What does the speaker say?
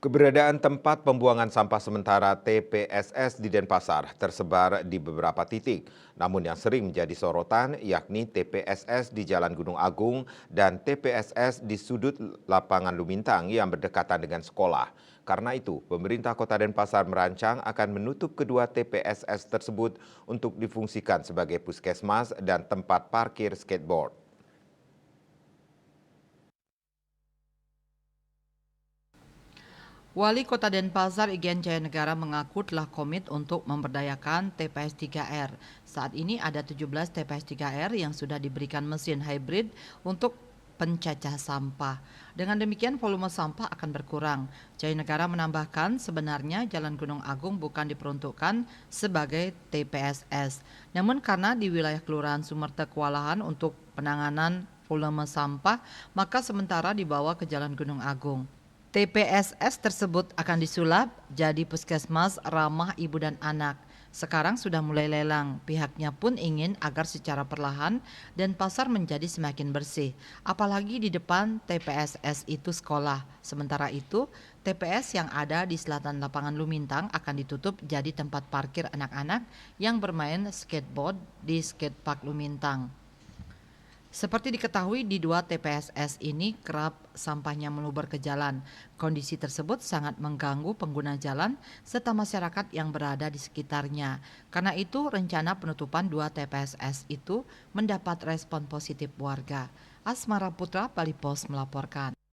Keberadaan tempat pembuangan sampah sementara TPSS di Denpasar tersebar di beberapa titik. Namun yang sering menjadi sorotan yakni TPSS di Jalan Gunung Agung dan TPSS di sudut lapangan Lumintang yang berdekatan dengan sekolah. Karena itu, pemerintah Kota Denpasar merancang akan menutup kedua TPSS tersebut untuk difungsikan sebagai puskesmas dan tempat parkir skateboard. Wali Kota Denpasar Igyan Jayanegara mengaku telah komit untuk memberdayakan TPS 3R. Saat ini ada 17 TPS 3R yang sudah diberikan mesin hybrid untuk pencacah sampah. Dengan demikian volume sampah akan berkurang. Jayanegara menambahkan sebenarnya Jalan Gunung Agung bukan diperuntukkan sebagai TPSS. Namun karena di wilayah Kelurahan Sumerte kewalahan untuk penanganan volume sampah, maka sementara dibawa ke Jalan Gunung Agung. TPSS tersebut akan disulap jadi puskesmas ramah ibu dan anak. Sekarang sudah mulai lelang, pihaknya pun ingin agar secara perlahan Denpasar menjadi semakin bersih. Apalagi di depan TPSS itu sekolah. Sementara itu, TPS yang ada di selatan lapangan Lumintang akan ditutup jadi tempat parkir anak-anak yang bermain skateboard di skatepark Lumintang. Seperti diketahui di dua TPSS ini kerap sampahnya meluber ke jalan. Kondisi tersebut sangat mengganggu pengguna jalan serta masyarakat yang berada di sekitarnya. Karena itu rencana penutupan dua TPSS itu mendapat respon positif warga. Asmara Putra, Bali Pos melaporkan.